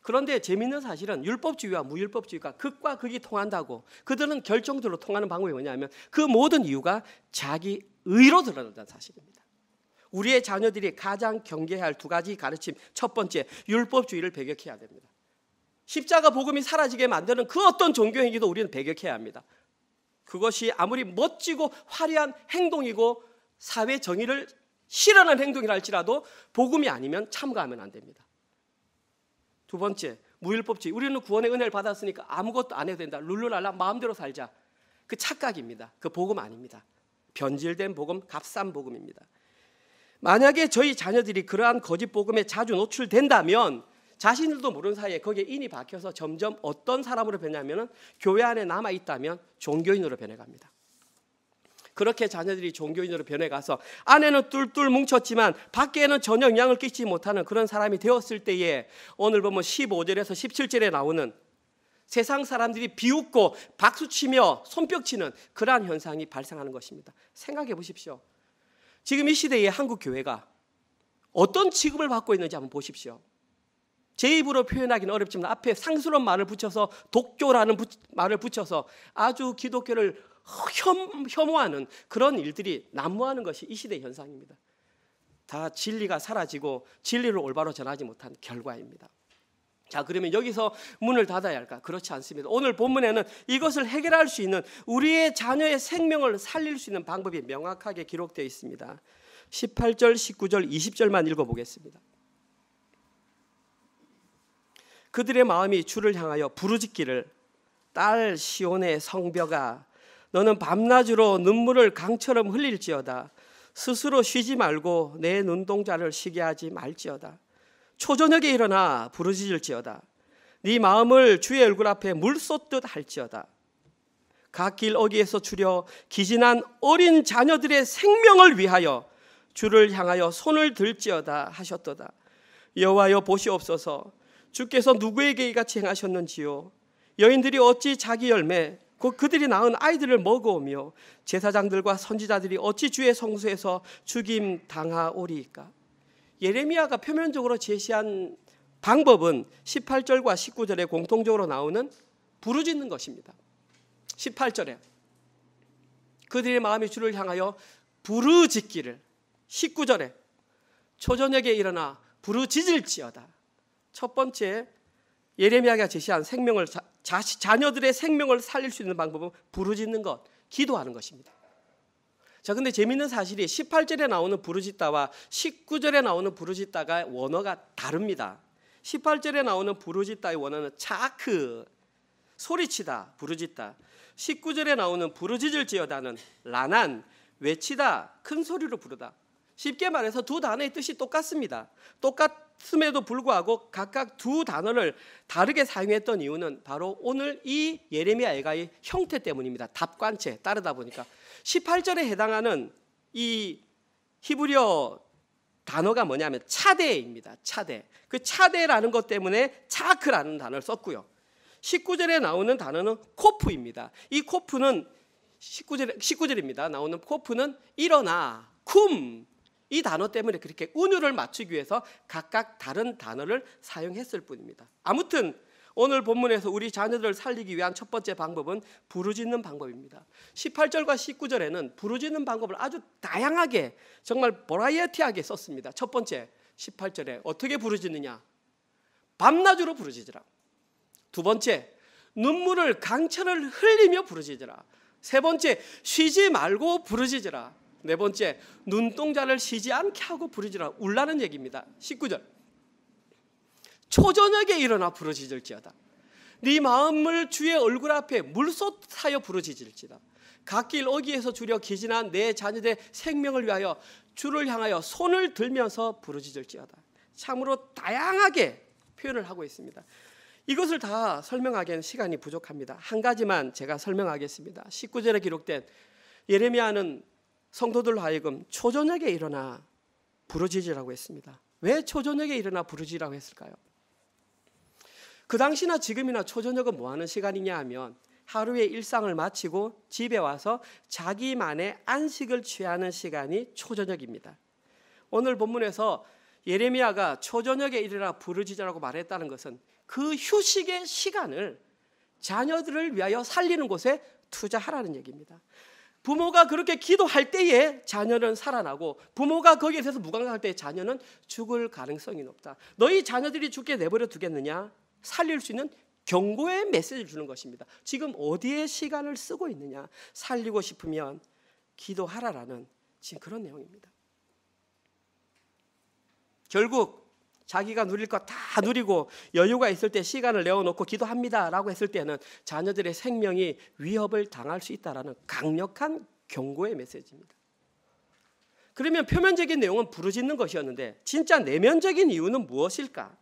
그런데 재미있는 사실은 율법주의와 무율법주의가 극과 극이 통한다고, 그들은 결정적으로 통하는 방법이 뭐냐면 그 모든 이유가 자기 의로 드러난다는 사실입니다. 우리의 자녀들이 가장 경계해야 할 두 가지 가르침, 첫 번째, 율법주의를 배격해야 됩니다. 십자가 복음이 사라지게 만드는 그 어떤 종교행위도 우리는 배격해야 합니다. 그것이 아무리 멋지고 화려한 행동이고 사회 정의를 실현하는 행동이라 할지라도 복음이 아니면 참가하면 안 됩니다. 두 번째, 무율법주의. 우리는 구원의 은혜를 받았으니까 아무것도 안 해도 된다. 룰루랄라 마음대로 살자. 그 착각입니다. 그 복음 아닙니다. 변질된 복음, 값싼 복음입니다. 만약에 저희 자녀들이 그러한 거짓 복음에 자주 노출된다면 자신들도 모르는 사이에 거기에 인이 박혀서 점점 어떤 사람으로 변하면 교회 안에 남아있다면 종교인으로 변해갑니다. 그렇게 자녀들이 종교인으로 변해가서 안에는 뚫뚫 뭉쳤지만 밖에는 전혀 영향을 끼치지 못하는 그런 사람이 되었을 때에 오늘 보면 15절에서 17절에 나오는 세상 사람들이 비웃고 박수치며 손뼉치는 그러한 현상이 발생하는 것입니다. 생각해 보십시오. 지금 이 시대의 한국 교회가 어떤 취급을 받고 있는지 한번 보십시오. 제 입으로 표현하기는 어렵지만 앞에 상스러운 말을 붙여서 독교라는 말을 붙여서 아주 기독교를 혐오하는 그런 일들이 난무하는 것이 이 시대의 현상입니다. 다 진리가 사라지고 진리를 올바로 전하지 못한 결과입니다. 자, 그러면 여기서 문을 닫아야 할까? 그렇지 않습니다. 오늘 본문에는 이것을 해결할 수 있는, 우리의 자녀의 생명을 살릴 수 있는 방법이 명확하게 기록되어 있습니다. 18절, 19절, 20절만 읽어보겠습니다. 그들의 마음이 주를 향하여 부르짖기를, 딸 시온의 성벽아, 너는 밤낮으로 눈물을 강처럼 흘릴지어다. 스스로 쉬지 말고 내 눈동자를 쉬게 하지 말지어다. 초저녁에 일어나 부르짖을지어다. 네 마음을 주의 얼굴 앞에 물 쏟듯 할지어다. 갓길 어귀에서 추려 기진한 어린 자녀들의 생명을 위하여 주를 향하여 손을 들지어다 하셨도다. 여호와여 보시옵소서. 주께서 누구에게 이같이 행하셨는지요. 여인들이 어찌 자기 열매 곧 그들이 낳은 아이들을 먹어오며 제사장들과 선지자들이 어찌 주의 성소에서 죽임 당하오리이까. 예레미야가 표면적으로 제시한 방법은 18절과 19절에 공통적으로 나오는 부르짖는 것입니다. 18절에 그들의 마음이 주를 향하여 부르짖기를, 19절에 초저녁에 일어나 부르짖을지어다. 첫 번째, 예레미야가 제시한 생명을, 자녀들의 생명을 살릴 수 있는 방법은 부르짖는 것, 기도하는 것입니다. 자, 근데 재미있는 사실이 18절에 나오는 부르짖다와 19절에 나오는 부르짖다가 원어가 다릅니다. 18절에 나오는 부르짖다의 원어는 차크, 소리치다, 부르짖다. 19절에 나오는 부르짖을지어다는 라난, 외치다, 큰 소리로 부르다. 쉽게 말해서 두 단어의 뜻이 똑같습니다. 똑같음에도 불구하고 각각 두 단어를 다르게 사용했던 이유는 바로 오늘 이 예레미야 애가의 형태 때문입니다. 답관체 따르다 보니까 18절에 해당하는 이 히브리어 단어가 뭐냐면 차대입니다. 차대. 그 차대라는 것 때문에 차크라는 단어를 썼고요. 19절에 나오는 단어는 코프입니다. 이 코프는 19절입니다. 나오는 코프는 일어나, 쿰. 이 단어 때문에 그렇게 운율을 맞추기 위해서 각각 다른 단어를 사용했을 뿐입니다. 아무튼 오늘 본문에서 우리 자녀들을 살리기 위한 첫 번째 방법은 부르짖는 방법입니다. 18절과 19절에는 부르짖는 방법을 아주 다양하게, 정말 버라이어티하게 썼습니다. 첫 번째 18절에 어떻게 부르짖느냐? 밤낮으로 부르짖으라. 두 번째, 눈물을 강철을 흘리며 부르짖으라. 세 번째, 쉬지 말고 부르짖으라. 네 번째, 눈동자를 쉬지 않게 하고 부르짖으라. 울라는 얘기입니다. 19절, 초저녁에 일어나 부르짖을지어다. 네 마음을 주의 얼굴 앞에 물쏟하여 부르짖을지다. 갓길 어귀에서 주려 기진한 내 자녀들의 생명을 위하여 주를 향하여 손을 들면서 부르짖을지어다. 참으로 다양하게 표현을 하고 있습니다. 이것을 다 설명하기에는 시간이 부족합니다. 한 가지만 제가 설명하겠습니다. 19절에 기록된 예레미야는 성도들로 하여금 초저녁에 일어나 부르짖으라고 했습니다. 왜 초저녁에 일어나 부르짖으라고 했을까요? 그 당시나 지금이나 초저녁은 뭐하는 시간이냐 하면 하루의 일상을 마치고 집에 와서 자기만의 안식을 취하는 시간이 초저녁입니다. 오늘 본문에서 예레미야가 초저녁에 일어나 부르짖으라고 말했다는 것은 그 휴식의 시간을 자녀들을 위하여 살리는 곳에 투자하라는 얘기입니다. 부모가 그렇게 기도할 때에 자녀는 살아나고, 부모가 거기에 대해서 무감각할 때에 자녀는 죽을 가능성이 높다. 너희 자녀들이 죽게 내버려 두겠느냐? 살릴 수 있는 경고의 메시지를 주는 것입니다. 지금 어디에 시간을 쓰고 있느냐? 살리고 싶으면 기도하라라는 지금 그런 내용입니다. 결국 자기가 누릴 것 다 누리고 여유가 있을 때 시간을 내어놓고 기도합니다라고 했을 때는 자녀들의 생명이 위협을 당할 수 있다라는 강력한 경고의 메시지입니다. 그러면 표면적인 내용은 부르짖는 것이었는데 진짜 내면적인 이유는 무엇일까?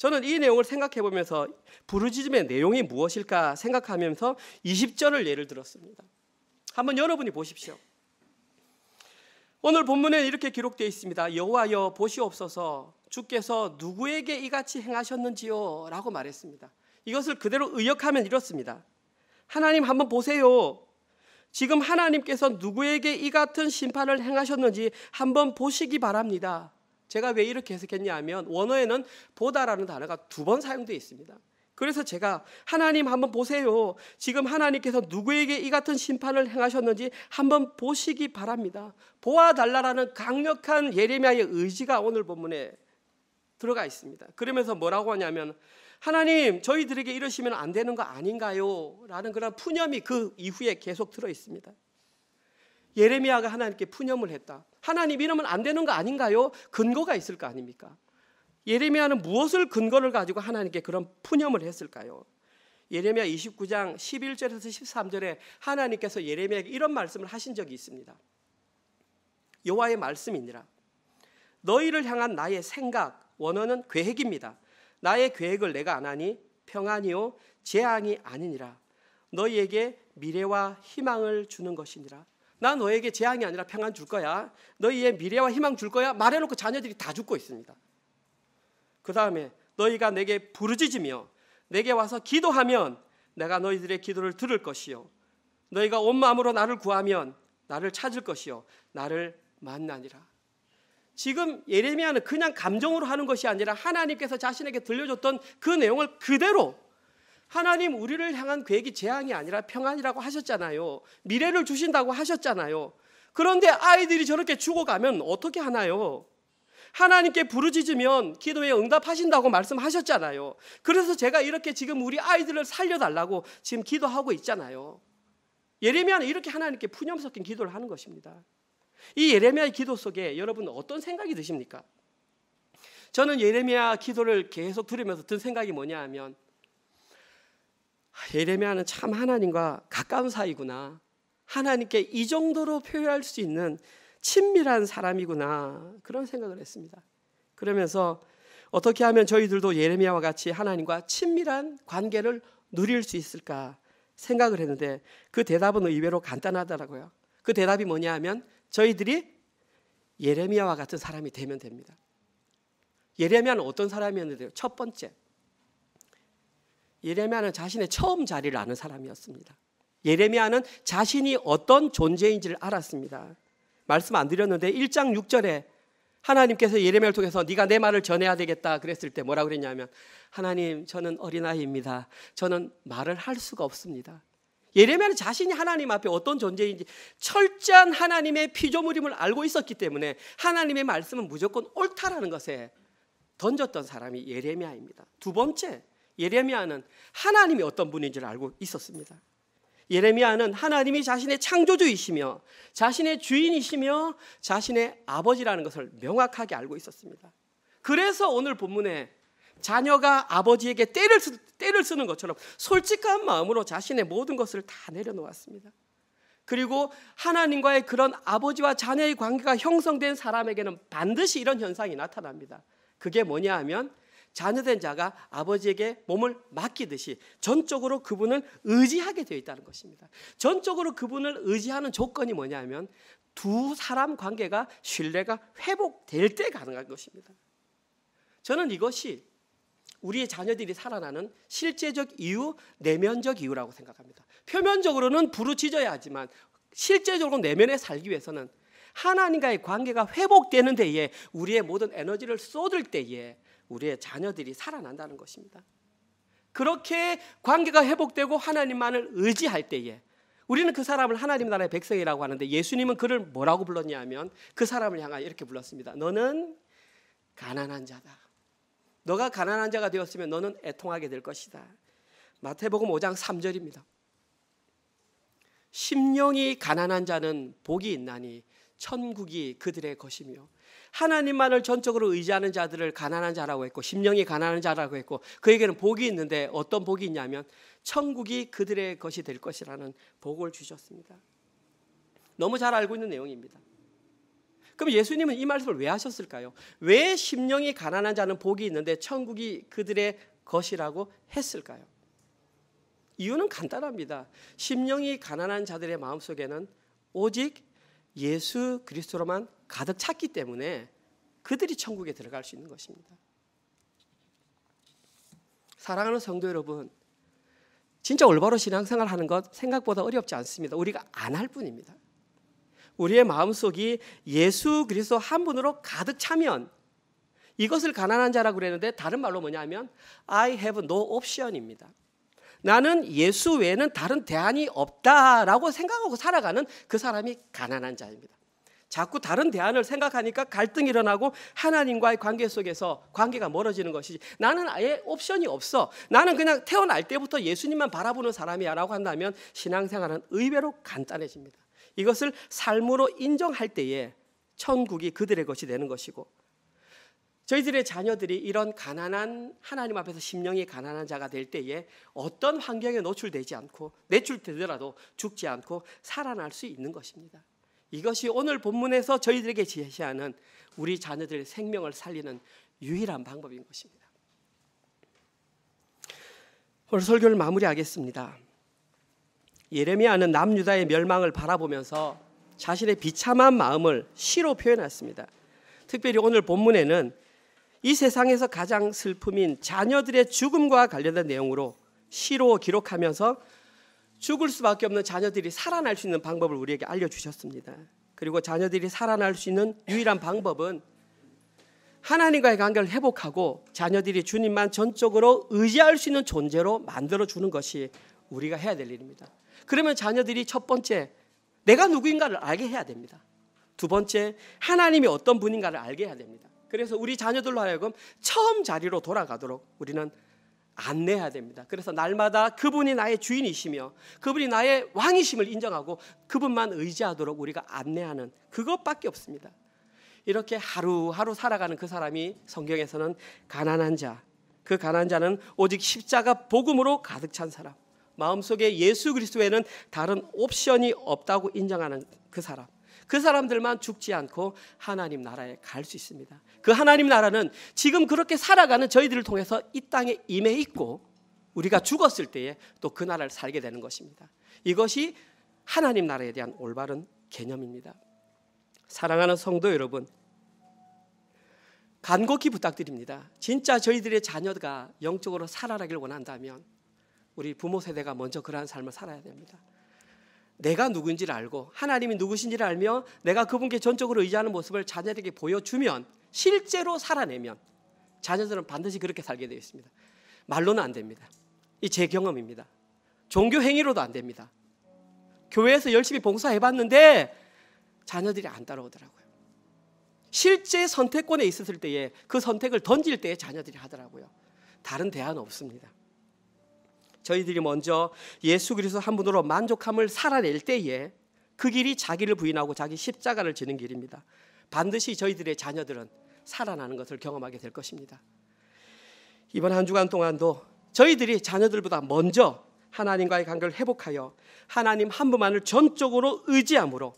저는 이 내용을 생각해 보면서 부르짖음의 내용이 무엇일까 생각하면서 20절을 예를 들었습니다. 한번 여러분이 보십시오. 오늘 본문에 이렇게 기록되어 있습니다. 여호와여 보시옵소서, 주께서 누구에게 이같이 행하셨는지요? 라고 말했습니다. 이것을 그대로 의역하면 이렇습니다. 하나님 한번 보세요. 지금 하나님께서 누구에게 이 같은 심판을 행하셨는지 한번 보시기 바랍니다. 제가 왜 이렇게 해석했냐 하면 원어에는 보다라는 단어가 2번 사용되어 있습니다. 그래서 제가 하나님 한번 보세요. 지금 하나님께서 누구에게 이 같은 심판을 행하셨는지 한번 보시기 바랍니다. 보아달라라는 강력한 예레미야의 의지가 오늘 본문에 들어가 있습니다. 그러면서 뭐라고 하냐면 하나님 저희들에게 이러시면 안 되는 거 아닌가요? 라는 그런 푸념이 그 이후에 계속 들어 있습니다. 예레미야가 하나님께 푸념을 했다. 하나님 이러면 안 되는 거 아닌가요? 근거가 있을 거 아닙니까? 예레미야는 무엇을 근거를 가지고 하나님께 그런 푸념을 했을까요? 예레미야 29장 11절에서 13절에 하나님께서 예레미야에게 이런 말씀을 하신 적이 있습니다. 여호와의 말씀이니라. 너희를 향한 나의 생각, 원어는 계획입니다. 나의 계획을 내가 아나니 평안이요 재앙이 아니니라. 너희에게 미래와 희망을 주는 것이니라. 나 너에게 재앙이 아니라 평안 줄 거야. 너희의 미래와 희망 줄 거야. 말해놓고 자녀들이 다 죽고 있습니다. 그 다음에 너희가 내게 부르짖으며 내게 와서 기도하면 내가 너희들의 기도를 들을 것이요 너희가 온 마음으로 나를 구하면 나를 찾을 것이요 나를 만나니라. 지금 예레미야는 그냥 감정으로 하는 것이 아니라 하나님께서 자신에게 들려줬던 그 내용을 그대로, 하나님 우리를 향한 계획이 재앙이 아니라 평안이라고 하셨잖아요. 미래를 주신다고 하셨잖아요. 그런데 아이들이 저렇게 죽어가면 어떻게 하나요? 하나님께 부르짖으면 기도에 응답하신다고 말씀하셨잖아요. 그래서 제가 이렇게 지금 우리 아이들을 살려달라고 지금 기도하고 있잖아요. 예레미야는 이렇게 하나님께 푸념 섞인 기도를 하는 것입니다. 이 예레미야의 기도 속에 여러분 어떤 생각이 드십니까? 저는 예레미야 기도를 계속 들으면서 든 생각이 뭐냐 하면 예레미야는 참 하나님과 가까운 사이구나. 하나님께 이 정도로 표현할 수 있는 친밀한 사람이구나. 그런 생각을 했습니다. 그러면서 어떻게 하면 저희들도 예레미야와 같이 하나님과 친밀한 관계를 누릴 수 있을까 생각을 했는데 그 대답은 의외로 간단하더라고요. 그 대답이 뭐냐 하면 저희들이 예레미야와 같은 사람이 되면 됩니다. 예레미야는 어떤 사람이었는데요? 첫 번째, 예레미야는 자신의 처음 자리를 아는 사람이었습니다. 예레미야는 자신이 어떤 존재인지를 알았습니다. 말씀 안 드렸는데 1장 6절에 하나님께서 예레미야를 통해서 네가 내 말을 전해야 되겠다 그랬을 때 뭐라고 그랬냐면, 하나님, 저는 어린아이입니다. 저는 말을 할 수가 없습니다. 예레미야는 자신이 하나님 앞에 어떤 존재인지 철저한 하나님의 피조물임을 알고 있었기 때문에 하나님의 말씀은 무조건 옳다라는 것에 던졌던 사람이 예레미야입니다. 두 번째, 예레미야는 하나님이 어떤 분인지를 알고 있었습니다. 예레미야는 하나님이 자신의 창조주이시며 자신의 주인이시며 자신의 아버지라는 것을 명확하게 알고 있었습니다. 그래서 오늘 본문에 자녀가 아버지에게 때를 쓰는 것처럼 솔직한 마음으로 자신의 모든 것을 다 내려놓았습니다. 그리고 하나님과의 그런 아버지와 자녀의 관계가 형성된 사람에게는 반드시 이런 현상이 나타납니다. 그게 뭐냐 하면, 자녀된 자가 아버지에게 몸을 맡기듯이 전적으로 그분을 의지하게 되어 있다는 것입니다. 전적으로 그분을 의지하는 조건이 뭐냐 하면, 두 사람 관계가 신뢰가 회복될 때 가능한 것입니다. 저는 이것이 우리의 자녀들이 살아나는 실제적 이유, 내면적 이유라고 생각합니다. 표면적으로는 부르짖어야 하지만 실제적으로 내면에 살기 위해서는 하나님과의 관계가 회복되는 데에 우리의 모든 에너지를 쏟을 때에 우리의 자녀들이 살아난다는 것입니다. 그렇게 관계가 회복되고 하나님만을 의지할 때에 우리는 그 사람을 하나님 나라의 백성이라고 하는데, 예수님은 그를 뭐라고 불렀냐 하면 그 사람을 향하여 이렇게 불렀습니다. 너는 가난한 자다. 너가 가난한 자가 되었으면 너는 애통하게 될 것이다. 마태복음 5장 3절입니다. 심령이 가난한 자는 복이 있나니 천국이 그들의 것이며, 하나님만을 전적으로 의지하는 자들을 가난한 자라고 했고 심령이 가난한 자라고 했고, 그에게는 복이 있는데 어떤 복이 있냐면 천국이 그들의 것이 될 것이라는 복을 주셨습니다. 너무 잘 알고 있는 내용입니다. 그럼 예수님은 이 말씀을 왜 하셨을까요? 왜 심령이 가난한 자는 복이 있는데 천국이 그들의 것이라고 했을까요? 이유는 간단합니다. 심령이 가난한 자들의 마음속에는 오직 예수 그리스도로만 가득 찼기 때문에 그들이 천국에 들어갈 수 있는 것입니다. 사랑하는 성도 여러분, 진짜 올바로 신앙생활 하는 것 생각보다 어렵지 않습니다. 우리가 안 할 뿐입니다. 우리의 마음속이 예수 그리스도 한 분으로 가득 차면, 이것을 가난한 자라고 그랬는데 다른 말로 뭐냐면 I have no option입니다. 나는 예수 외에는 다른 대안이 없다라고 생각하고 살아가는 그 사람이 가난한 자입니다. 자꾸 다른 대안을 생각하니까 갈등이 일어나고 하나님과의 관계 속에서 관계가 멀어지는 것이지, 나는 아예 옵션이 없어, 나는 그냥 태어날 때부터 예수님만 바라보는 사람이야 라고 한다면 신앙생활은 의외로 간단해집니다. 이것을 삶으로 인정할 때에 천국이 그들의 것이 되는 것이고, 저희들의 자녀들이 이런 가난한, 하나님 앞에서 심령이 가난한 자가 될 때에 어떤 환경에 노출되지 않고 내출되더라도 죽지 않고 살아날 수 있는 것입니다. 이것이 오늘 본문에서 저희들에게 제시하는 우리 자녀들의 생명을 살리는 유일한 방법인 것입니다. 오늘 설교를 마무리하겠습니다. 예레미야는 남유다의 멸망을 바라보면서 자신의 비참한 마음을 시로 표현했습니다. 특별히 오늘 본문에는 이 세상에서 가장 슬픔인 자녀들의 죽음과 관련된 내용으로 시로 기록하면서 죽을 수밖에 없는 자녀들이 살아날 수 있는 방법을 우리에게 알려주셨습니다. 그리고 자녀들이 살아날 수 있는 유일한 방법은 하나님과의 관계를 회복하고 자녀들이 주님만 전적으로 의지할 수 있는 존재로 만들어주는 것이 우리가 해야 될 일입니다. 그러면 자녀들이 첫 번째, 내가 누구인가를 알게 해야 됩니다. 두 번째, 하나님이 어떤 분인가를 알게 해야 됩니다. 그래서 우리 자녀들로 하여금 처음 자리로 돌아가도록 우리는 안내해야 됩니다. 그래서 날마다 그분이 나의 주인이시며 그분이 나의 왕이심을 인정하고 그분만 의지하도록 우리가 안내하는, 그것밖에 없습니다. 이렇게 하루하루 살아가는 그 사람이 성경에서는 가난한 자, 그 가난한 자는 오직 십자가 복음으로 가득 찬 사람, 마음속에 예수 그리스도에는 다른 옵션이 없다고 인정하는 그 사람, 그 사람들만 죽지 않고 하나님 나라에 갈 수 있습니다. 그 하나님 나라는 지금 그렇게 살아가는 저희들을 통해서 이 땅에 임해 있고 우리가 죽었을 때에 또 그 나라를 살게 되는 것입니다. 이것이 하나님 나라에 대한 올바른 개념입니다. 사랑하는 성도 여러분, 간곡히 부탁드립니다. 진짜 저희들의 자녀가 영적으로 살아나길 원한다면 우리 부모 세대가 먼저 그러한 삶을 살아야 됩니다. 내가 누구인지를 알고 하나님이 누구신지를 알며 내가 그분께 전적으로 의지하는 모습을 자녀들에게 보여주면, 실제로 살아내면 자녀들은 반드시 그렇게 살게 되어 있습니다. 말로는 안 됩니다. 이 제 경험입니다. 종교 행위로도 안 됩니다. 교회에서 열심히 봉사해봤는데 자녀들이 안 따라오더라고요. 실제 선택권에 있었을 때에, 그 선택을 던질 때에 자녀들이 하더라고요. 다른 대안은 없습니다. 저희들이 먼저 예수 그리스도 한 분으로 만족함을 살아낼 때에 그 길이 자기를 부인하고 자기 십자가를 지는 길입니다. 반드시 저희들의 자녀들은 살아나는 것을 경험하게 될 것입니다. 이번 한 주간 동안도 저희들이 자녀들보다 먼저 하나님과의 관계를 회복하여 하나님 한 분만을 전적으로 의지함으로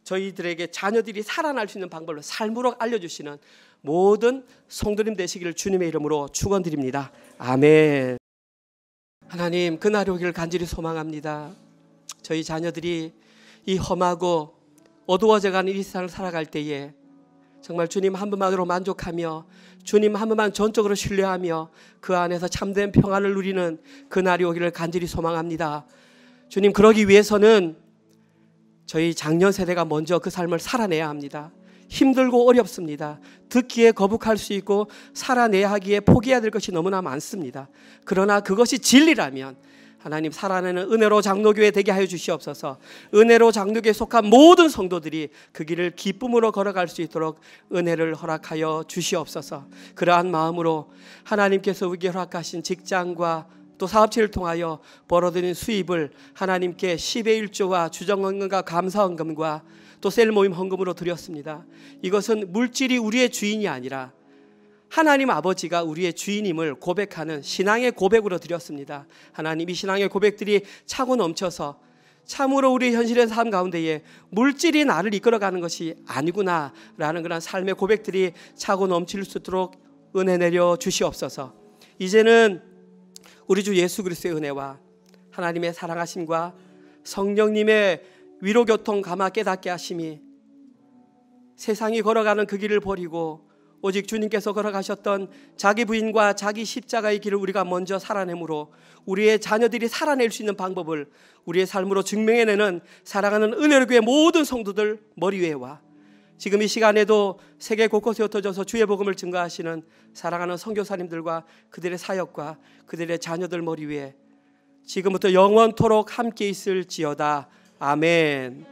저희들에게 자녀들이 살아날 수 있는 방법을 삶으로 알려주시는 모든 성도님 되시기를 주님의 이름으로 축원드립니다. 아멘. 하나님, 그날이 오기를 간절히 소망합니다. 저희 자녀들이 이 험하고 어두워져가는 이 세상을 살아갈 때에 정말 주님 한 분만으로 만족하며 주님 한 분만 전적으로 신뢰하며 그 안에서 참된 평안을 누리는 그날이 오기를 간절히 소망합니다. 주님, 그러기 위해서는 저희 장년 세대가 먼저 그 삶을 살아내야 합니다. 힘들고 어렵습니다. 듣기에 거북할 수 있고 살아내야 하기에 포기해야 될 것이 너무나 많습니다. 그러나 그것이 진리라면 하나님, 살아내는 은혜로 장로교회 되게 하여 주시옵소서. 은혜로 장로교회에 속한 모든 성도들이 그 길을 기쁨으로 걸어갈 수 있도록 은혜를 허락하여 주시옵소서. 그러한 마음으로 하나님께서 우리에게 허락하신 직장과 또 사업체를 통하여 벌어들인 수입을 하나님께 10의 1조와 주정헌금과 감사헌금과 또 셀모임 헌금으로 드렸습니다. 이것은 물질이 우리의 주인이 아니라 하나님 아버지가 우리의 주인임을 고백하는 신앙의 고백으로 드렸습니다. 하나님, 이 신앙의 고백들이 차고 넘쳐서 참으로 우리 현실의 삶 가운데에 물질이 나를 이끌어가는 것이 아니구나라는 그런 삶의 고백들이 차고 넘칠 수 있도록 은혜 내려 주시옵소서. 이제는 우리 주 예수 그리스도의 은혜와 하나님의 사랑하심과 성령님의 위로교통 감화 깨닫게 하심이 세상이 걸어가는 그 길을 버리고 오직 주님께서 걸어가셨던 자기 부인과 자기 십자가의 길을 우리가 먼저 살아내므로 우리의 자녀들이 살아낼 수 있는 방법을 우리의 삶으로 증명해내는 사랑하는 은혜로 교회 모든 성도들 머리 위에와 지금 이 시간에도 세계 곳곳에 흩어져서 주의 복음을 증거하시는 사랑하는 선교사님들과 그들의 사역과 그들의 자녀들 머리 위에 지금부터 영원토록 함께 있을지어다. 아멘.